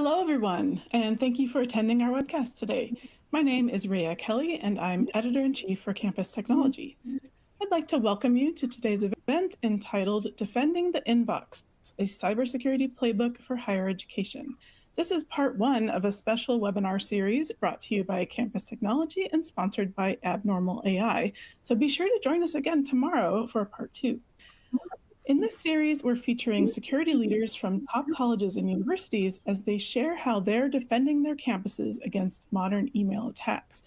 Hello, everyone, and thank you for attending our webcast today. My name is Rhea Kelly, and I'm Editor-in-Chief for Campus Technology. I'd like to welcome you to today's event entitled Defending the Inbox, a Cybersecurity Playbook for Higher Education. This is part one of a special webinar series brought to you by Campus Technology and sponsored by Abnormal AI. So be sure to join us again tomorrow for part two. In this series, we're featuring security leaders from top colleges and universities as they share how they're defending their campuses against modern email attacks.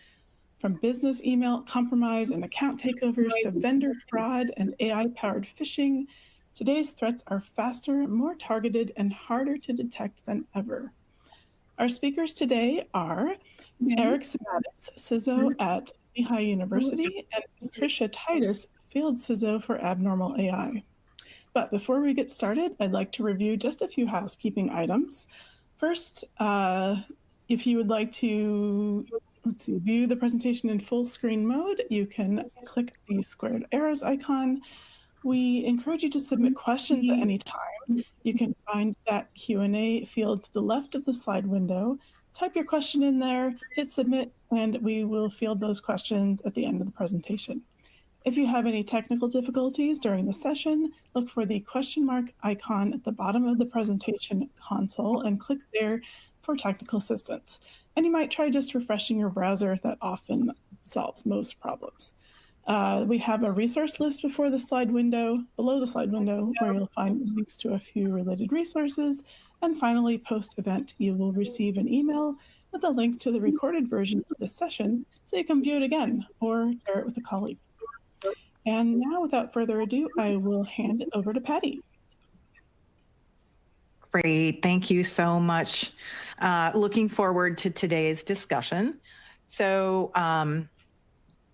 From business email compromise and account takeovers to vendor fraud and AI-powered phishing, today's threats are faster, more targeted, and harder to detect than ever. Our speakers today are Eric Samatis, CISO at LeHigh University, and Patricia Titus, Field CISO for Abnormal AI. But before we get started, I'd like to review just a few housekeeping items. First, if you would like to, view the presentation in full screen mode, you can click the squared arrows icon. We encourage you to submit questions at any time. You can find that Q&A field to the left of the slide window. Type your question in there, hit submit, and we will field those questions at the end of the presentation. If you have any technical difficulties during the session, look for the question mark icon at the bottom of the presentation console and click there for technical assistance. And you might try just refreshing your browser. That often solves most problems. We have a resource list below the slide window, where you'll find links to a few related resources. And finally, post-event, you will receive an email with a link to the recorded version of this session so you can view it again or share it with a colleague. And now, without further ado, I will hand it over to Patty. Great, thank you so much. Looking forward to today's discussion. So,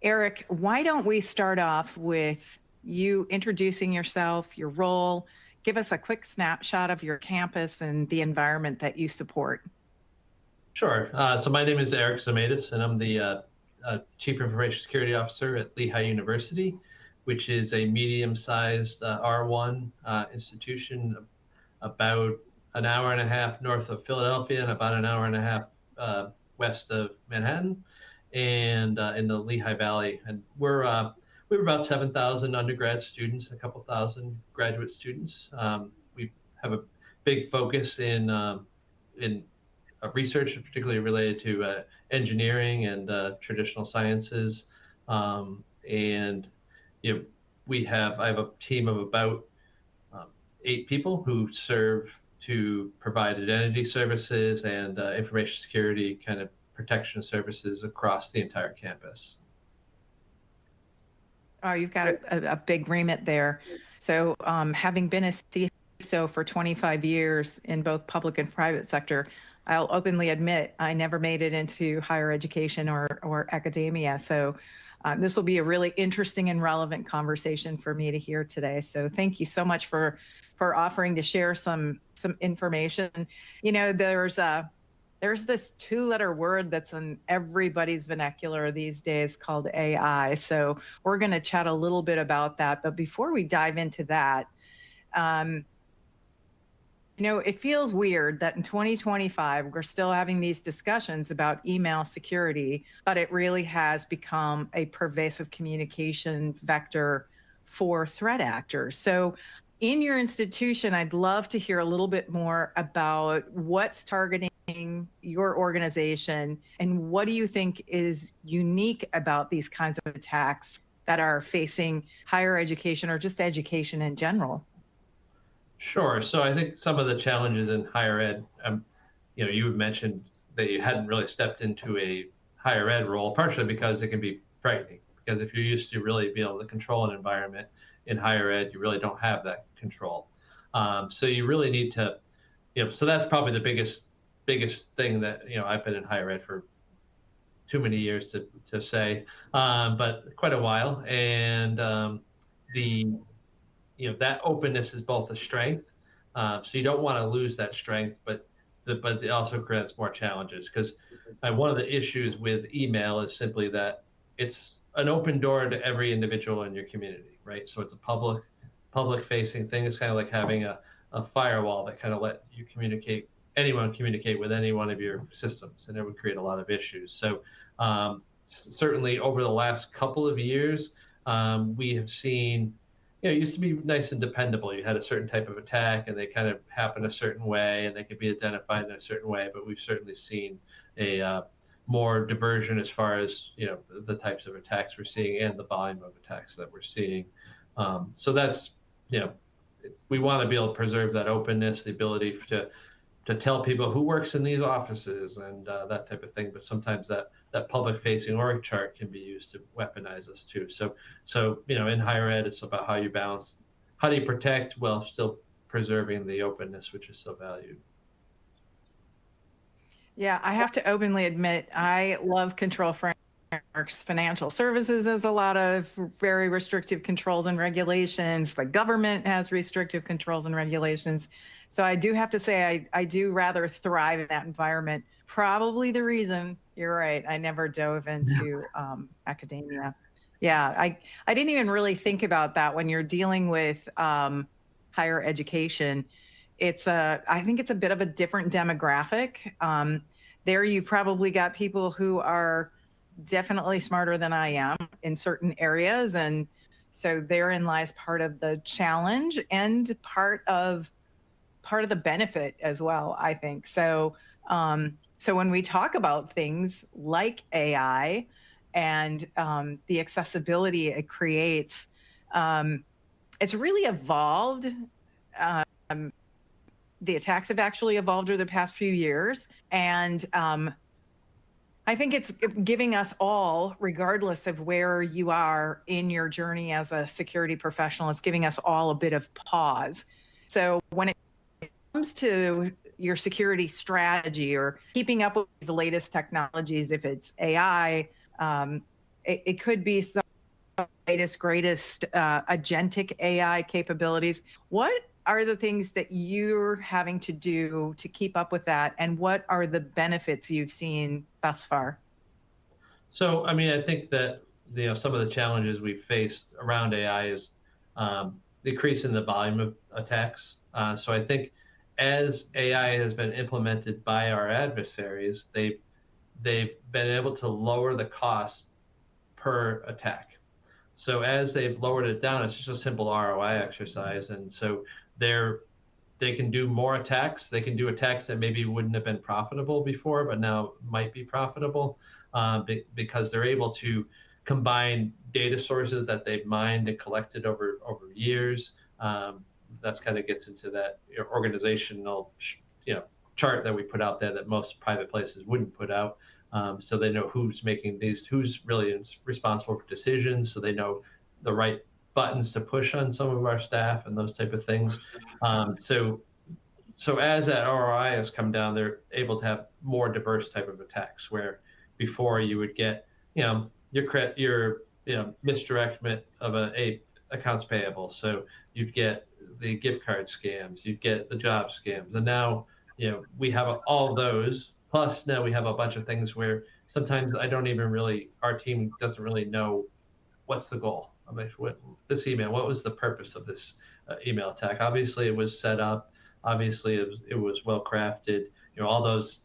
Eric, why don't we start off with you introducing yourself, your role, give us a quick snapshot of your campus and the environment that you support. Sure, so my name is Eric Samatis, and I'm the Chief Information Security Officer at LeHigh University, which is a medium-sized R1 institution about an hour and a half north of Philadelphia and about an hour and a half west of Manhattan, and in the Lehigh Valley. And we were about 7,000 undergrad students, a couple thousand graduate students. We have a big focus in research, particularly related to engineering and traditional sciences, and I have a team of about 8 people who serve to provide identity services and information security kind of protection services across the entire campus. Oh, you've got a big remit there. So having been a CISO for 25 years in both public and private sector, I'll openly admit I never made it into higher education or academia. So this will be a really interesting and relevant conversation for me to hear today. So thank you so much for offering to share some information. You know, there's this 2-letter word that's in everybody's vernacular these days called AI. So we're going to chat a little bit about that. But before we dive into that, you know, it feels weird that in 2025, we're still having these discussions about email security, but it really has become a pervasive communication vector for threat actors. So in your institution, I'd love to hear a little bit more about what's targeting your organization and what do you think is unique about these kinds of attacks that are facing higher education or just education in general? Sure. So I think some of the challenges in higher ed, you had mentioned that you hadn't really stepped into a higher ed role, partially because it can be frightening. Because if you're used to really being able to control an environment in higher ed, you really don't have that control. So you really need to, so that's probably the biggest thing that, I've been in higher ed for too many years to say, but quite a while. And that openness is both a strength. So you don't want to lose that strength, but it also creates more challenges, because one of the issues with email is simply that it's an open door to every individual in your community, right? So it's a public facing thing. It's kind of like having a firewall that kind of let you communicate anyone communicate with any one of your systems, and it would create a lot of issues. So certainly over the last couple of years, we have seen, it used to be nice and dependable. You had a certain type of attack and they kind of happen a certain way and they could be identified in a certain way, but we've certainly seen a more diversion as far as, the types of attacks we're seeing and the volume of attacks that we're seeing. So that's, we want to be able to preserve that openness, the ability to tell people who works in these offices and that type of thing. But sometimes that public-facing org chart can be used to weaponize us too. So in higher ed, it's about how you balance, how do you protect while still preserving the openness, which is so valued. Yeah, I have to openly admit, I love control frameworks. Financial services has a lot of very restrictive controls and regulations. The government has restrictive controls and regulations. So I do have to say, I do rather thrive in that environment. Probably the reason, you're right, I never dove into academia. Yeah, I didn't even really think about that when you're dealing with higher education. I think it's a bit of a different demographic. There you probably got people who are definitely smarter than I am in certain areas. And so therein lies part of the challenge and part of the benefit as well, I think. So, so when we talk about things like AI and the accessibility it creates, it's really evolved. The attacks have actually evolved over the past few years. And I think it's giving us all, regardless of where you are in your journey as a security professional, it's giving us all a bit of pause. So when it comes to your security strategy or keeping up with the latest technologies, if it's AI, it could be some latest, greatest agentic AI capabilities. What are the things that you're having to do to keep up with that? And what are the benefits you've seen thus far? So, I mean, I think that, some of the challenges we've faced around AI is decreasing the volume of attacks. So I think as AI has been implemented by our adversaries, they've been able to lower the cost per attack. So as they've lowered it down, it's just a simple ROI exercise. And so they can do more attacks. They can do attacks that maybe wouldn't have been profitable before, but now might be profitable because they're able to combine data sources that they've mined and collected over years. That's kind of gets into that organizational, chart that we put out there that most private places wouldn't put out. So they know who's who's really responsible for decisions. So they know the right buttons to push on some of our staff and those type of things. So as that ROI has come down, they're able to have more diverse type of attacks where before you would get, your misdirection of a accounts payable. So you'd get the gift card scams, you'd get the job scams. And now, we have all of those. Plus now we have a bunch of things where sometimes our team doesn't really know what's the goal. I mean, this email, what was the purpose of this email attack? Obviously it was set up. Obviously it was well crafted. All those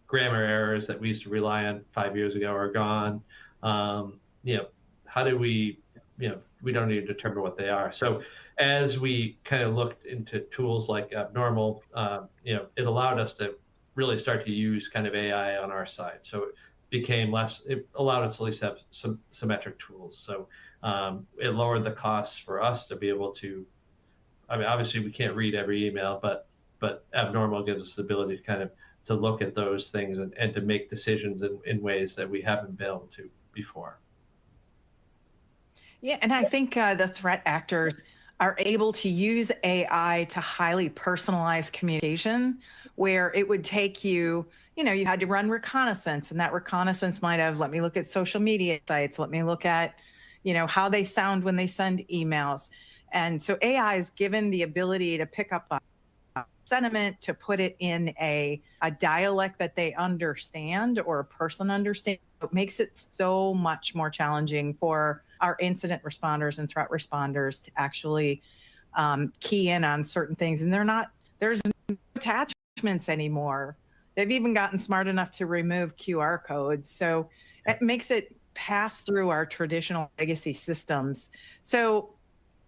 grammar errors that we used to rely on 5 years ago are gone. How do we don't need to determine what they are. So as we kind of looked into tools like Abnormal, it allowed us to really start to use kind of AI on our side. So it allowed us to at least have some symmetric tools. So it lowered the costs for us to be able to, obviously we can't read every email, but Abnormal gives us the ability to kind of to look at those things and to make decisions in ways that we haven't been able to before. Yeah, and I think the threat actors are able to use AI to highly personalize communication, where it would take you had to run reconnaissance, and that reconnaissance might have, let me look at social media sites, let me look at, how they sound when they send emails. And so AI is given the ability to pick up a sentiment, to put it in a dialect that they understand or a person understands. It makes it so much more challenging for our incident responders and threat responders to actually key in on certain things. And there's no attachment attachments anymore. They've even gotten smart enough to remove QR codes. So it makes it pass through our traditional legacy systems. So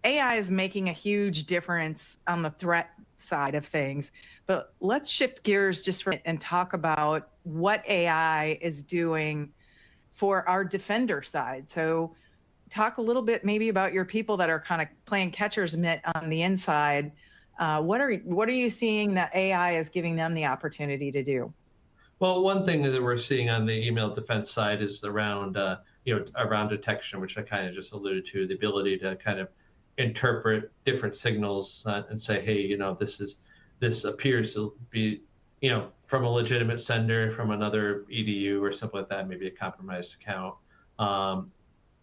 AI is making a huge difference on the threat side of things. But let's shift gears just for and talk about what AI is doing for our defender side. So talk a little bit maybe about your people that are kind of playing catcher's mitt on the inside. What are you seeing that AI is giving them the opportunity to do? Well, one thing that we're seeing on the email defense side is around, around detection, which I kind of just alluded to, the ability to kind of interpret different signals and say, hey, this appears to be, from a legitimate sender, from another EDU or something like that, maybe a compromised account.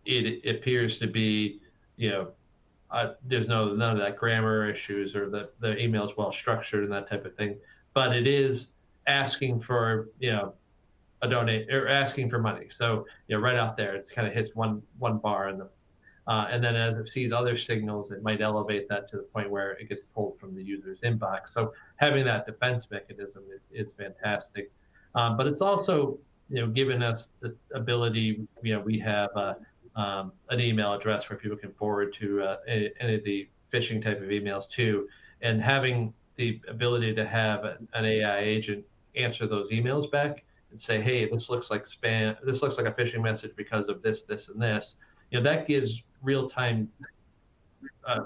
It appears to be, there's none of that grammar issues, or the email is well structured and that type of thing. But it is asking for, a donate, or asking for money. So, right out there, it kind of hits one bar, and then as it sees other signals, it might elevate that to the point where it gets pulled from the user's inbox. So having that defense mechanism is fantastic. But it's also, given us the ability, we have an email address where people can forward to any of the phishing type of emails too, and having the ability to have an AI agent answer those emails back and say, hey, this looks like spam, this looks like a phishing message because of this, this, and this. That gives real-time,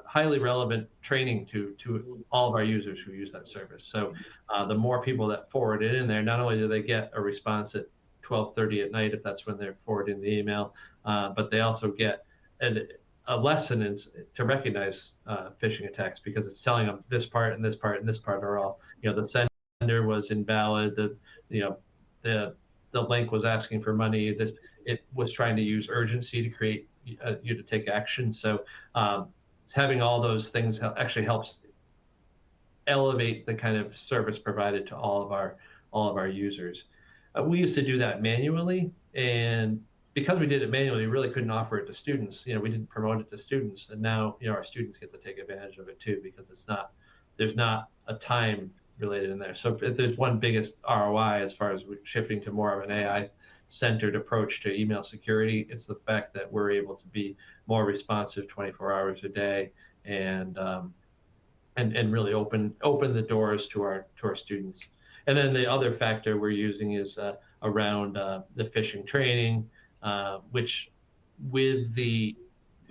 highly relevant training to all of our users who use that service. So the more people that forward it in there, not only do they get a response at 12:30 at night, if that's when they're forwarding the email, but they also get a lesson to recognize phishing attacks, because it's telling them this part and this part and this part are all, the sender was invalid, the link was asking for money, it was trying to use urgency to create you to take action. So having all those things actually helps elevate the kind of service provided to all of our users. We used to do that manually, and because we did it manually, we really couldn't offer it to students. We didn't promote it to students, and now our students get to take advantage of it too, because there's not a time related in there. So if there's one biggest ROI as far as shifting to more of an AI-centered approach to email security, it's the fact that we're able to be more responsive 24 hours a day, and really open the doors to our students. And then the other factor we're using is around the phishing training, which, with the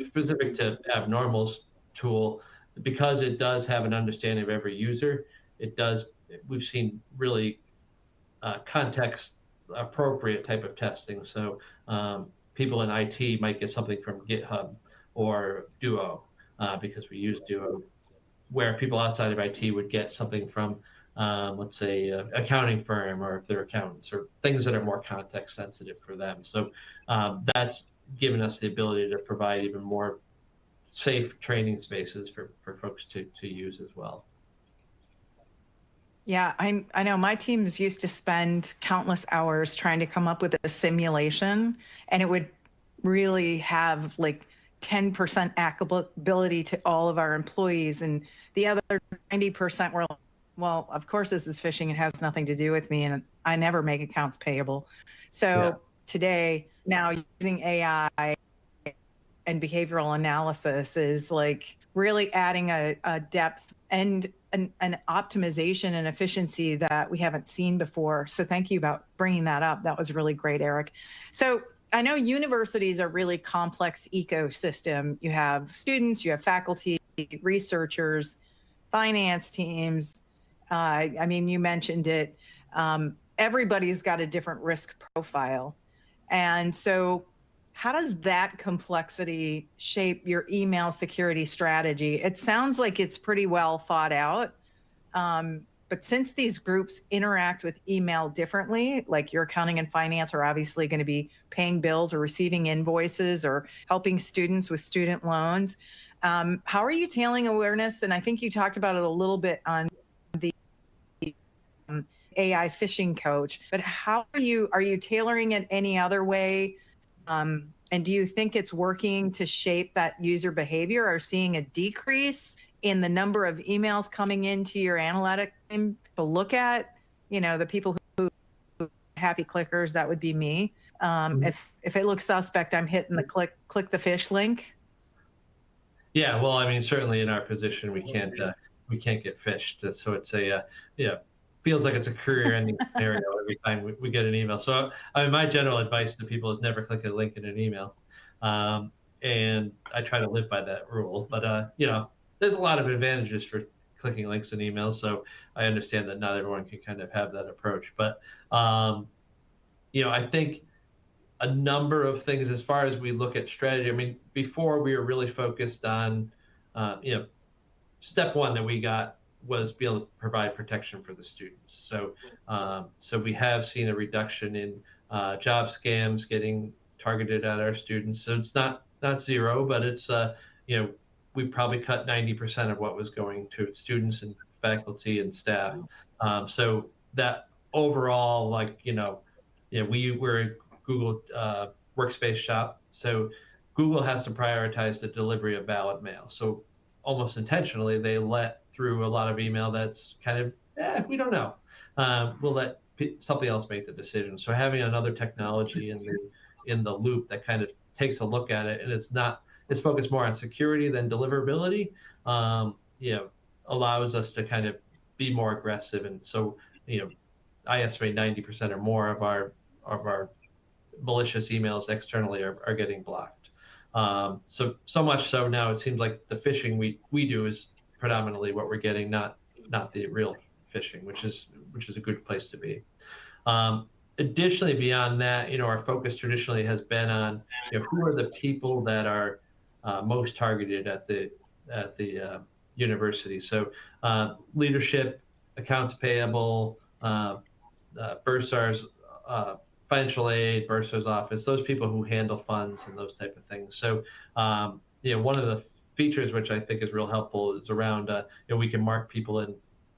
specific to Abnormal's tool, because it does have an understanding of every user, we've seen really context appropriate type of testing. So people in IT might get something from GitHub or Duo, because we use Duo, where people outside of IT would get something from, let's say, accounting firm, or if they're accountants, or things that are more context sensitive for them. So that's given us the ability to provide even more safe training spaces for folks to use as well. Yeah, I know my teams used to spend countless hours trying to come up with a simulation, and it would really have like 10% applicability to all of our employees, and the other 90% were, well, of course this is phishing, it has nothing to do with me, and I never make accounts payable. So today, now using AI and behavioral analysis is like really adding a depth and an optimization and efficiency that we haven't seen before. So thank you about bringing that up. That was really great, Eric. So I know universities are really complex ecosystem. You have students, you have faculty, researchers, finance teams. I mean, you mentioned it. Everybody's got a different risk profile. And so how does that complexity shape your email security strategy? It sounds like it's pretty well thought out. But since these groups interact with email differently, like your accounting and finance are obviously going to be paying bills or receiving invoices or helping students with student loans, how are you tailing awareness? And I think you talked about it a little bit on the AI phishing coach, but how are you tailoring it any other way? And do you think it's working to shape that user behavior, or seeing a decrease in the number of emails coming into your analytic team to look at, the people who happy clickers, that would be me. If it looks suspect, I'm hitting the click the fish link. Yeah, well, I mean, certainly in our position, we can't get fished. So it's feels like it's a career-ending scenario every time we get an email. So I mean, my general advice to people is never click a link in an email, and I try to live by that rule. But there's a lot of advantages for clicking links in emails. So I understand that not everyone can kind of have that approach. But I think a number of things as far as we look at strategy. I mean, before we were really focused on, step one that we got was be able to provide protection for the students. So we have seen a reduction in job scams getting targeted at our students. So it's not zero, but it's we probably cut 90% of what was going to students and faculty and staff. So that overall, we were Google workspace shop. So Google has to prioritize the delivery of valid mail. So almost intentionally, they let through a lot of email that's kind of, we don't know. We'll let something else make the decision. So having another technology in the loop that kind of takes a look at it, and it's focused more on security than deliverability, allows us to kind of be more aggressive. And so, I estimate 90% or more of our malicious emails externally are getting blocked. So much so now it seems like the phishing we do is predominantly what we're getting, not the real phishing, which is a good place to be. Additionally, beyond that, our focus traditionally has been on who are the people that are most targeted at the university. So leadership, accounts payable, bursars, financial aid, bursar's office, those people who handle funds and those type of things. So, one of the features which I think is real helpful is around, we can mark people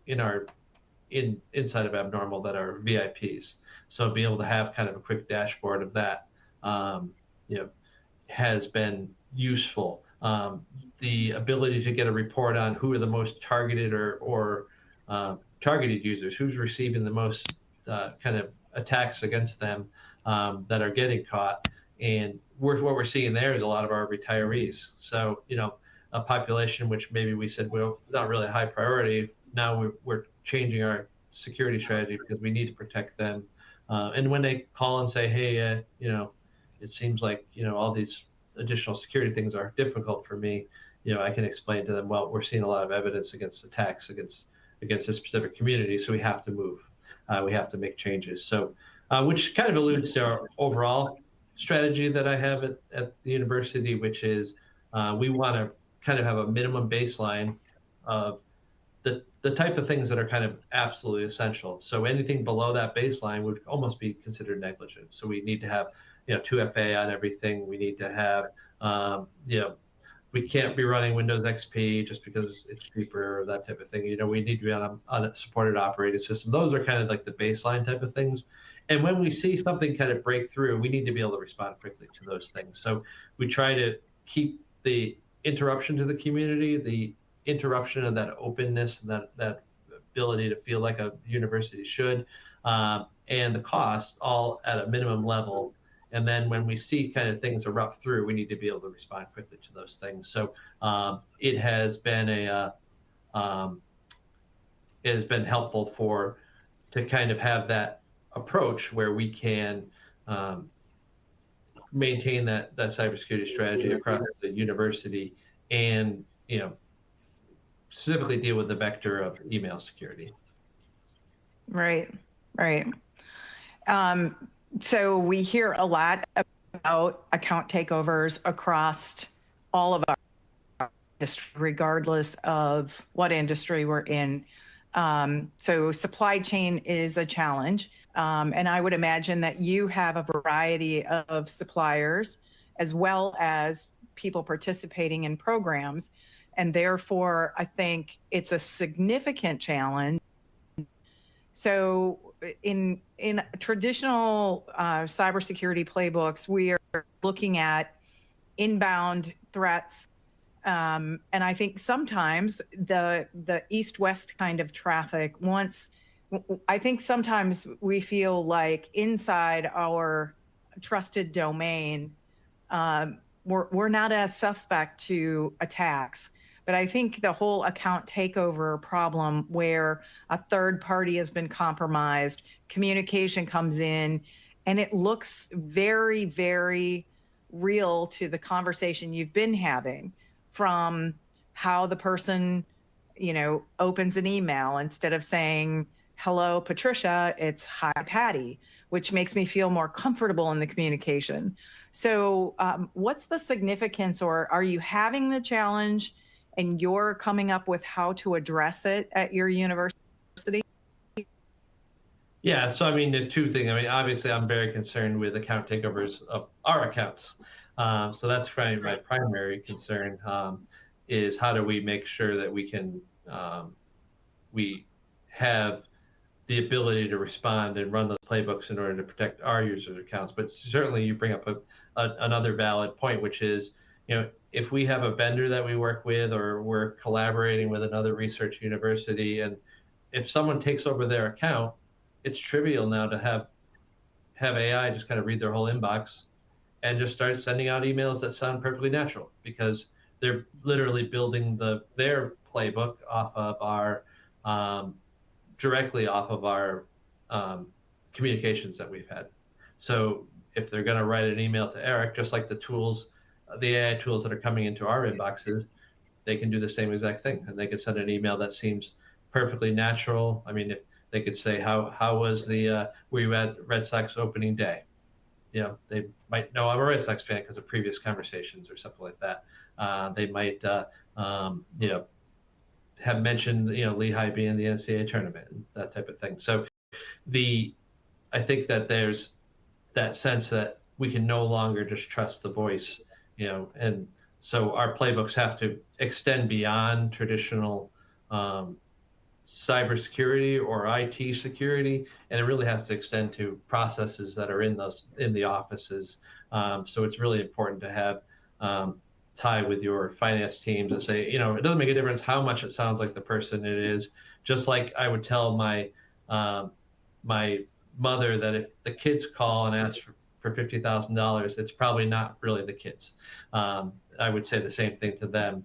inside of Abnormal that are VIPs. So be able to have kind of a quick dashboard of that, has been useful. The ability to get a report on who are the most targeted or targeted users, who's receiving the most kind of attacks against them that are getting caught. And what we're seeing there is a lot of our retirees. So, a population which maybe we said, well, not really a high priority. Now we're changing our security strategy because we need to protect them. And when they call and say, hey, it seems like, all these additional security things are difficult for me, I can explain to them, well, we're seeing a lot of evidence against attacks against this specific community. So we have to move. We have to make changes. So, which kind of alludes to our overall strategy that I have at the university, which is we want to kind of have a minimum baseline of the type of things that are kind of absolutely essential. So anything below that baseline would almost be considered negligent. So we need to have 2FA on everything. We need to have we can't be running Windows XP just because it's cheaper or that type of thing. We need to be on a supported operating system. Those are kind of like the baseline type of things. And when we see something kind of break through, we need to be able to respond quickly to those things. So we try to keep the interruption to the community, the interruption of that openness, and that ability to feel like a university should, and the cost all at a minimum level. And then when we see kind of things erupt through, we need to be able to respond quickly to those things. So it has been helpful to kind of have that approach where we can maintain that cybersecurity strategy across the university, and specifically deal with the vector of email security. Right. So we hear a lot about account takeovers across all of our industry, regardless of what industry we're in. So supply chain is a challenge. And I would imagine that you have a variety of suppliers as well as people participating in programs. And therefore, I think it's a significant challenge. So in traditional cybersecurity playbooks, we are looking at inbound threats And I think sometimes the east-west kind of traffic, I think sometimes we feel like inside our trusted domain, we're not as suspect to attacks. But I think the whole account takeover problem where a third party has been compromised, communication comes in, and it looks very, very real to the conversation you've been having, from how the person, opens an email instead of saying, hello, Patricia, it's hi, Patty, which makes me feel more comfortable in the communication. So what's the significance, or are you having the challenge and you're coming up with how to address it at your university? Yeah, so I mean, there's two things. I mean, obviously, I'm very concerned with account takeovers of our accounts. So that's probably my primary concern, is how do we make sure that we have the ability to respond and run those playbooks in order to protect our users' accounts. But certainly you bring up another valid point, which is, if we have a vendor that we work with, or we're collaborating with another research university, and if someone takes over their account, it's trivial now to have AI just kind of read their whole inbox and just start sending out emails that sound perfectly natural, because they're literally building their playbook off of our directly off of our communications that we've had. So if they're going to write an email to Eric, just like the AI tools that are coming into our inboxes, they can do the same exact thing, and they can send an email that seems perfectly natural. I mean, if they could say, how was were you at Red Sox opening day? They might know I'm a Red Sox fan because of previous conversations or something like that. They might, have mentioned, LeHigh being in the NCAA tournament, and that type of thing. So I think that there's that sense that we can no longer just trust the voice, and so our playbooks have to extend beyond traditional cybersecurity or IT security, and it really has to extend to processes that are in the offices. So it's really important to have tie with your finance teams and say, it doesn't make a difference how much it sounds like the person it is. Just like I would tell my mother that if the kids call and ask for $50,000, it's probably not really the kids. I would say the same thing to them.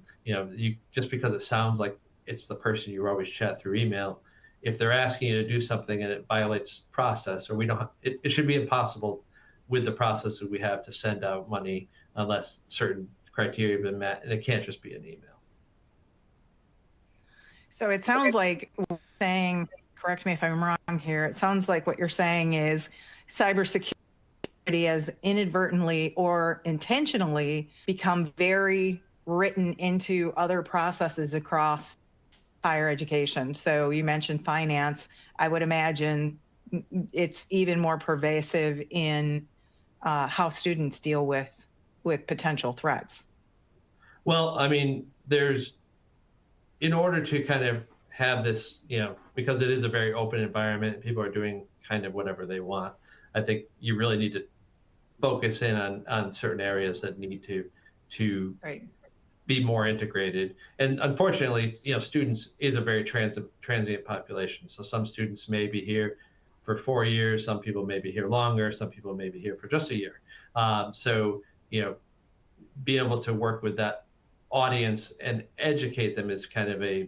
Just because it sounds like it's the person you always chat through email, if they're asking you to do something and it violates process, or it should be impossible with the process that we have to send out money unless certain criteria have been met, and it can't just be an email. So it sounds like saying, correct me if I'm wrong here, it sounds like what you're saying is cybersecurity has inadvertently or intentionally become very written into other processes across higher education. So you mentioned finance. I would imagine it's even more pervasive in how students deal with potential threats. Well, I mean, in order to kind of have this, because it is a very open environment, people are doing kind of whatever they want. I think you really need to focus in on certain areas that need to be more integrated. And unfortunately, students is a very transient population. So some students may be here for 4 years, some people may be here longer, some people may be here for just a year. So being able to work with that audience and educate them is kind of a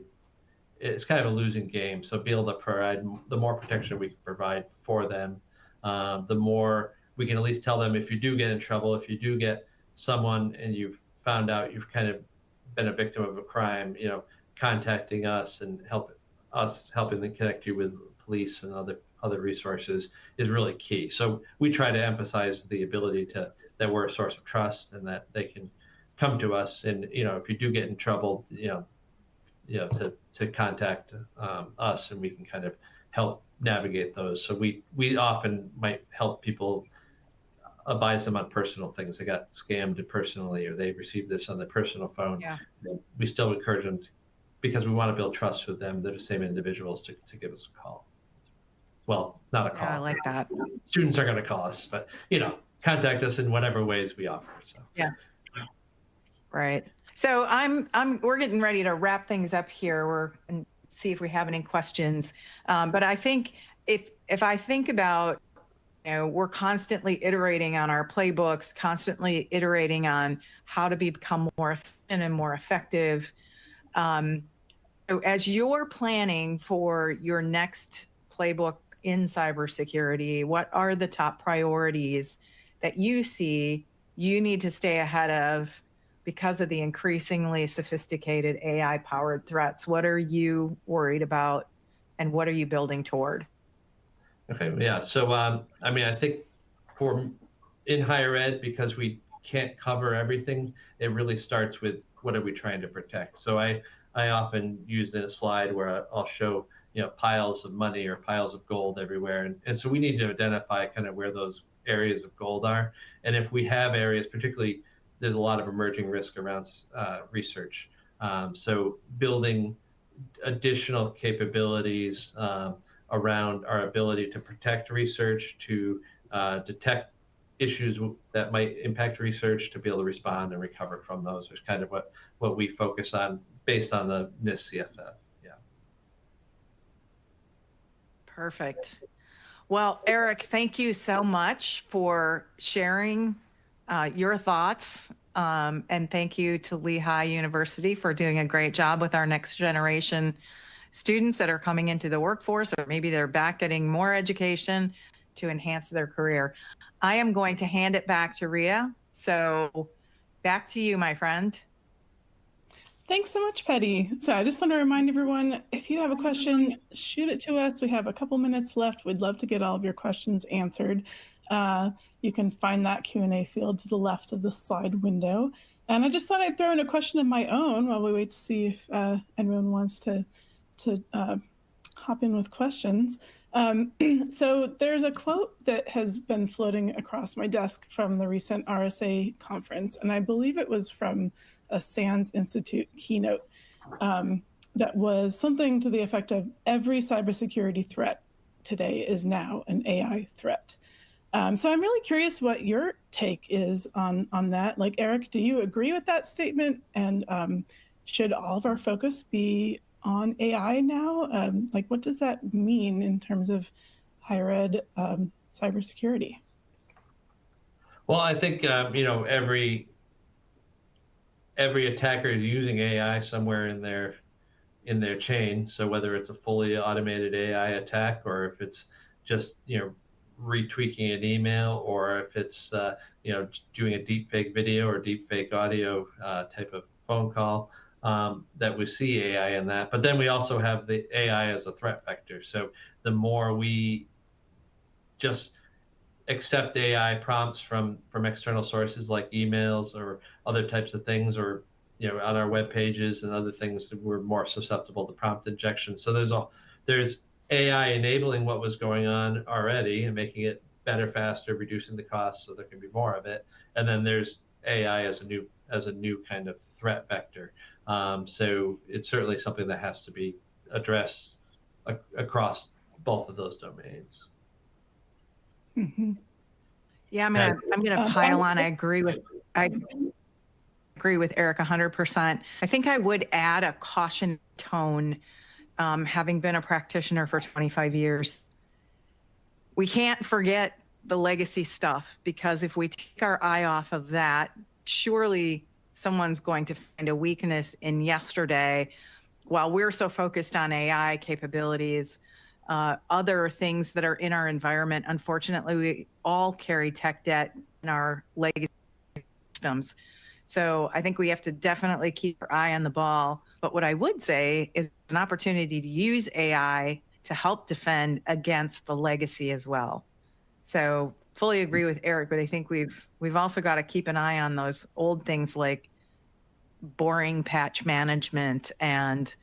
losing game. So be able to provide, the more protection we can provide for them, the more we can at least tell them, if you do get in trouble, if you do get someone and you've found out you've kind of been a victim of a crime, contacting us and helping them connect you with police and other resources is really key. So we try to emphasize the ability that we're a source of trust, and that they can come to us, and if you do get in trouble, to contact us, and we can kind of help navigate those. So we often might help people, advise them on personal things. They got scammed personally, or they received this on their personal phone. Yeah. We still encourage them because we want to build trust with them. They're the same individuals to give us a call. Well, not a call. Yeah, I like that. Students are going to call us, but contact us in whatever ways we offer. So yeah. Right. So we're getting ready to wrap things up here. And see if we have any questions. But I think if I think about, we're constantly iterating on our playbooks, constantly iterating on how to become more efficient and more effective. So as you're planning for your next playbook in cybersecurity, what are the top priorities that you see you need to stay ahead of because of the increasingly sophisticated AI-powered threats? What are you worried about, and what are you building toward? Okay, yeah. So, I mean, I think in higher ed, because we can't cover everything, it really starts with what are we trying to protect. So I often use in a slide where I'll show, piles of money or piles of gold everywhere. And so we need to identify kind of where those areas of gold are. And if we have areas, particularly, there's a lot of emerging risk around research. So building additional capabilities around our ability to protect research, to detect issues that might impact research, to be able to respond and recover from those is kind of what we focus on based on the NIST CFF. Yeah. Perfect. Well, Eric, thank you so much for sharing your thoughts. And thank you to LeHigh University for doing a great job with our next generation students that are coming into the workforce, or maybe they're back getting more education to enhance their career. I am going to hand it back to Ria. So back to you, my friend. Thanks so much, Patty. So I just want to remind everyone, if you have a question, shoot it to us. We have a couple minutes left. We'd love to get all of your questions answered. You can find that Q&A field to the left of the slide window. And I just thought I'd throw in a question of my own while we wait to see if anyone wants to hop in with questions. So there's a quote that has been floating across my desk from the recent RSA conference, and I believe it was from a SANS Institute keynote that was something to the effect of every cybersecurity threat today is now an AI threat. So I'm really curious what your take is on that. Like, Eric, do you agree with that statement? And should all of our focus be on AI now? Like, what does that mean in terms of higher ed cybersecurity? Well, I think, every attacker is using AI somewhere in their chain. So whether it's a fully automated AI attack, or if it's just retweaking an email, or if it's doing a deep fake video or deep fake audio type of phone call, that we see AI in that. But then we also have the AI as a threat vector. So the more we just accept AI prompts from external sources like emails or other types of things, or on our web pages and other things, that we're more susceptible to prompt injection. So there's AI enabling what was going on already and making it better, faster, reducing the cost so there can be more of it. And then there's AI as a new kind of threat vector. So it's certainly something that has to be addressed across both of those domains. Mm-hmm. Yeah, I'm gonna pile on. I agree with Eric 100%. I think I would add a caution tone. Having been a practitioner for 25 years, we can't forget the legacy stuff, because if we take our eye off of that, surely someone's going to find a weakness in yesterday. While we're so focused on AI capabilities, other things that are in our environment, unfortunately, we all carry tech debt in our legacy systems. So I think we have to definitely keep our eye on the ball. But what I would say is an opportunity to use AI to help defend against the legacy as well. So fully agree with Eric, but I think we've also got to keep an eye on those old things like boring patch management and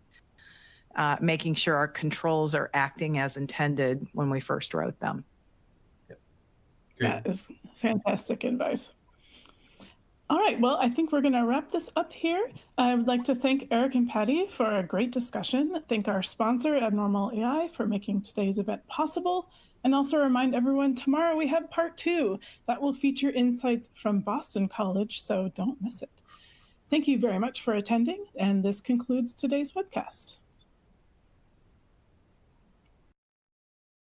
making sure our controls are acting as intended when we first wrote them. Yep. That is fantastic advice. All right, well, I think we're going to wrap this up here. I would like to thank Eric and Patty for a great discussion, thank our sponsor, Abnormal.ai, for making today's event possible, and also remind everyone tomorrow we have part 2 that will feature insights from Boston College, so don't miss it. Thank you very much for attending, and this concludes today's webcast.